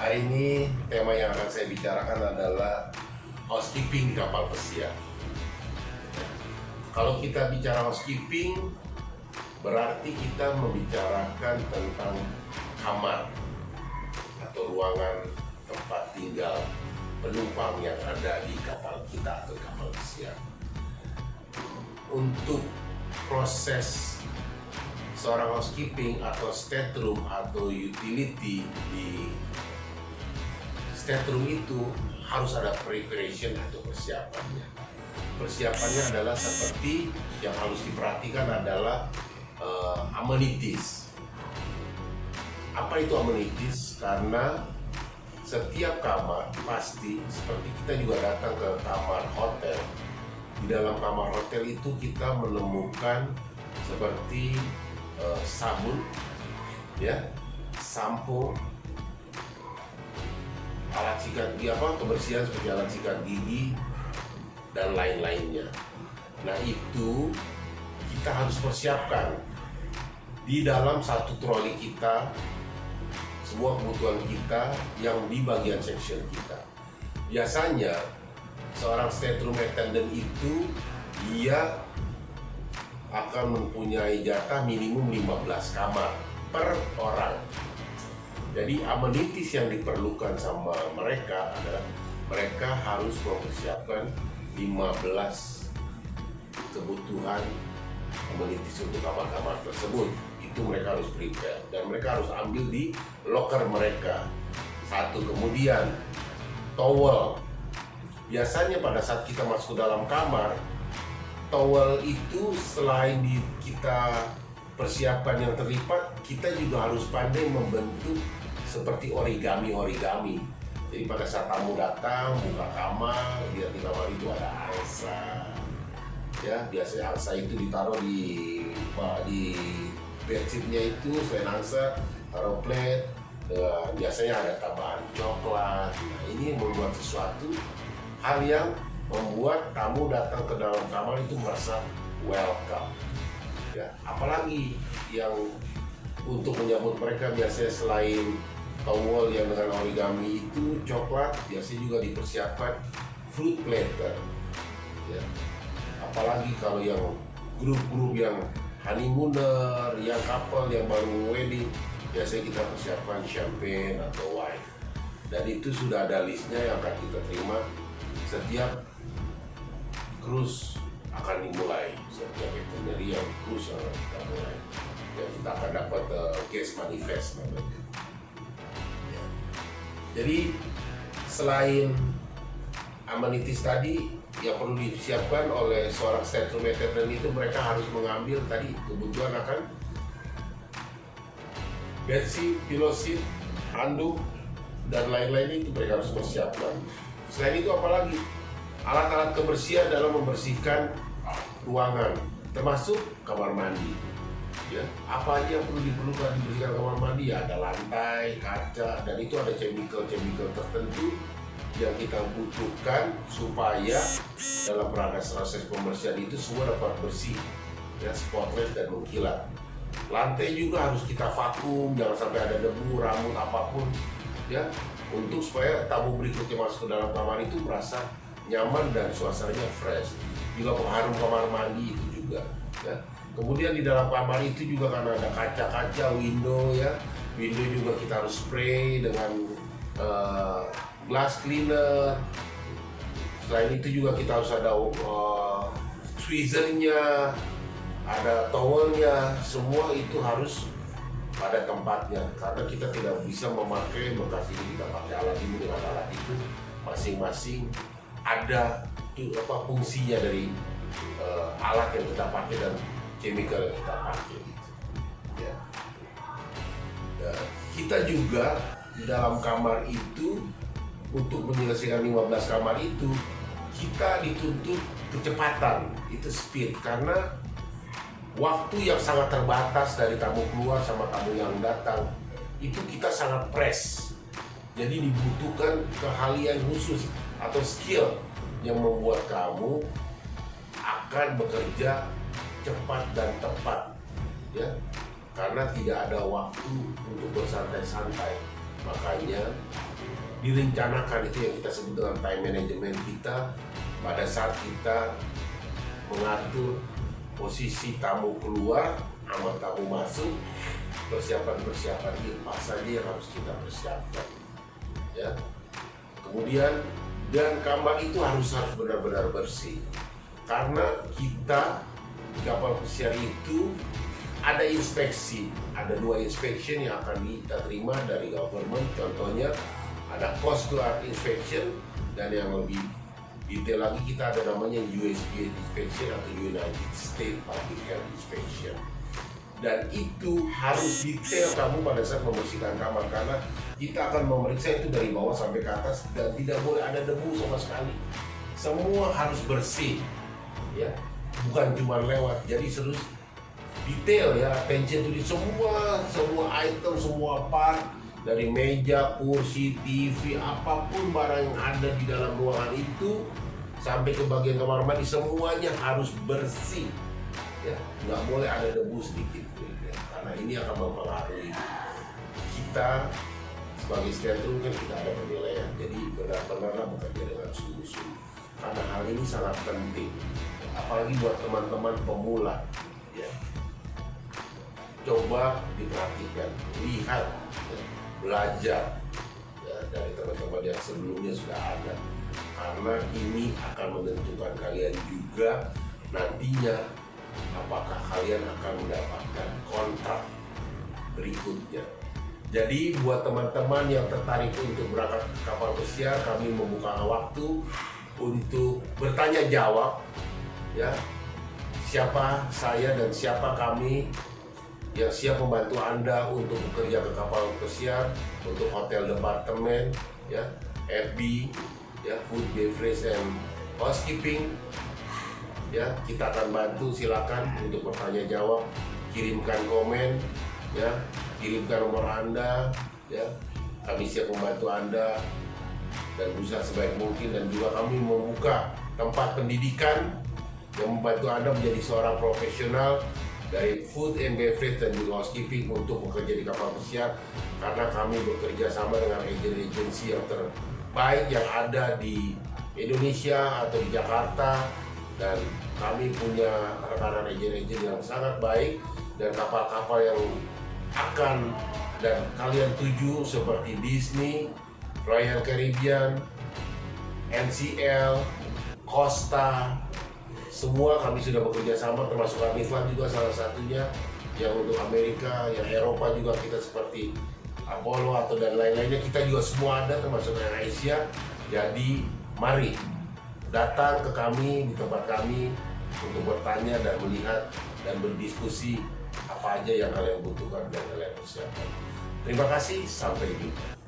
Hari ini tema yang akan saya bicarakan adalah housekeeping kapal pesiar. Kalau kita bicara housekeeping, berarti kita membicarakan tentang kamar atau ruangan tempat tinggal penumpang yang ada di kapal kita atau kapal pesiar. Untuk proses seorang housekeeping atau stateroom atau utility di stateroom itu harus ada preparation atau persiapannya. Persiapannya adalah seperti yang harus diperhatikan adalah amenities. Apa itu amenities? Karena setiap kamar pasti seperti kita juga datang ke kamar hotel. Di dalam kamar hotel itu kita menemukan seperti sabun, ya, sampo, alat sikat gigi, kebersihan seperti alat sikat gigi dan lain-lainnya. Nah, itu kita harus persiapkan di dalam satu troli kita, semua kebutuhan kita yang di bagian section kita. Biasanya seorang stateroom attendant itu dia akan mempunyai jatah minimum 15 kamar per orang. Jadi amenities yang diperlukan sama mereka adalah mereka harus mempersiapkan 15 kebutuhan amenities untuk kamar-kamar tersebut. Itu mereka harus prepare dan mereka harus ambil di locker mereka. Satu, kemudian towel. Biasanya pada saat kita masuk ke dalam kamar, towel itu selain kita persiapan yang terlipat, kita juga harus pandai membentuk seperti origami. Jadi pada saat tamu datang, buka kamar, lihat di kamar itu ada angsa. Ya, biasanya angsa itu ditaruh di bedsheetnya itu, selain angsa, taruh plate. Biasanya ada tambahan coklat. Nah, ini membuat sesuatu hal yang membuat tamu datang ke dalam kamar itu merasa welcome. Ya, apalagi yang untuk menyambut mereka biasanya selain towel yang dengan origami itu coklat, biasanya juga dipersiapkan fruit platter. Ya, apalagi kalau yang grup-grup yang honeymooner, yang couple yang baru wedding, biasanya kita persiapkan champagne atau wine. Dan itu sudah ada listnya yang akan kita terima setiap cruise akan dimulai, setiap itinerary yang cruise yang akan kita mulai. Ya, kita akan dapat guest manifest namanya. Ya. Jadi selain amenities tadi yang perlu disiapkan oleh seorang stateroom attendant itu, mereka harus mengambil tadi kebutuhan akan bedsheet, pillow sheet, handuk dan lain-lain itu mereka harus persiapkan. Selain itu apalagi alat-alat kebersihan dalam membersihkan ruangan, termasuk kamar mandi. Ya, apa aja yang perlu diperlukan dibersihkan kamar mandi? Ya, ada lantai, kaca, dan itu ada chemical tertentu yang kita butuhkan supaya dalam proses pembersihan itu semua dapat bersih, ya, spotless dan mengkilat. Lantai juga harus kita vakum, jangan sampai ada debu, rambut, apapun, ya, untuk supaya tamu berikutnya masuk ke dalam kamar itu merasa nyaman dan suasananya fresh. Juga pengharum kamar mandi itu juga, ya. Kemudian di dalam kamar itu juga karena ada kaca-kaca, window, ya, window juga kita harus spray dengan glass cleaner. Selain itu juga kita harus ada tweezernya, ada towelnya, semua itu harus pada tempatnya karena kita tidak bisa memakai bekas ini, kita pakai alat ini dengan alat itu, masing-masing ada fungsinya dari alat yang kita pakai dan chemical yang kita pakai. Ya. Dan kita juga di dalam kamar itu untuk menyelesaikan 15 kamar itu kita dituntut kecepatan, itu speed, karena waktu yang sangat terbatas dari tamu keluar sama tamu yang datang itu kita sangat press. Jadi dibutuhkan keahlian khusus atau skill yang membuat kamu akan bekerja cepat dan tepat, ya, karena tidak ada waktu untuk bersantai-santai. Makanya direncanakan, itu yang kita sebut dengan time management kita pada saat kita mengatur posisi tamu keluar sama tamu masuk, persiapan apa saja yang harus kita persiapkan, ya. Kemudian dan kamar itu harus benar-benar bersih, karena kita di kapal pesiar itu ada inspeksi, ada 2 inspection yang akan kita terima dari government. Contohnya ada Coast Guard inspection, dan yang lebih detail lagi kita ada namanya USPA inspection atau United States Public Health Inspection. Dan itu harus detail kamu pada saat membersihkan kamar, karena kita akan memeriksa itu dari bawah sampai ke atas dan tidak boleh ada debu sama sekali. Semua harus bersih, ya, bukan cuma lewat. Jadi harus detail, ya, attention to semua item, semua part, dari meja, kursi, TV, apapun barang yang ada di dalam ruangan itu sampai ke bagian kamar mandi, semuanya harus bersih, ya, nggak boleh ada debu sedikit, ya, karena ini akan mempengaruhi kita sebagai skeleton. Kan kita ada penilaian, jadi benar-benarlah bekerja dengan sungguh-sungguh, karena hal ini sangat penting, apalagi buat teman-teman pemula, ya. Coba diperhatikan, lihat, ya, belajar, ya, dari teman-teman yang sebelumnya sudah ada, karena ini akan menentukan kalian juga nantinya apakah kalian akan mendapatkan kontrak berikutnya. Jadi buat teman-teman yang tertarik untuk berangkat ke kapal pesiar, kami membuka waktu untuk bertanya jawab, ya, siapa saya dan siapa kami yang siap membantu Anda untuk bekerja ke kapal pesiar, untuk hotel departemen, ya, F&B, ya, food, beverage, and housekeeping, ya, kita akan bantu. Silakan untuk bertanya jawab, kirimkan komen, ya, kirimkan nomor Anda, ya, kami siap membantu Anda dan berusaha sebaik mungkin. Dan juga kami membuka tempat pendidikan yang membantu Anda menjadi seorang profesional dari food and beverage dan juga housekeeping untuk bekerja di kapal pesiar, karena kami bekerja sama dengan agensi yang terbaik yang ada di Indonesia atau di Jakarta, dan kami punya rekan agen-agen yang sangat baik dan kapal-kapal yang akan dan kalian tuju seperti Disney, Royal Caribbean, NCL, Costa. Semua kami sudah bekerja sama, termasuk Amifan juga salah satunya, yang untuk Amerika, yang Eropa juga kita seperti Apollo atau dan lain-lainnya, kita juga semua ada, termasuk yang Asia. Jadi mari datang ke kami di tempat kami untuk bertanya dan melihat dan berdiskusi apa aja yang kalian butuhkan dan kalian persiapkan. Terima kasih, sampai jumpa.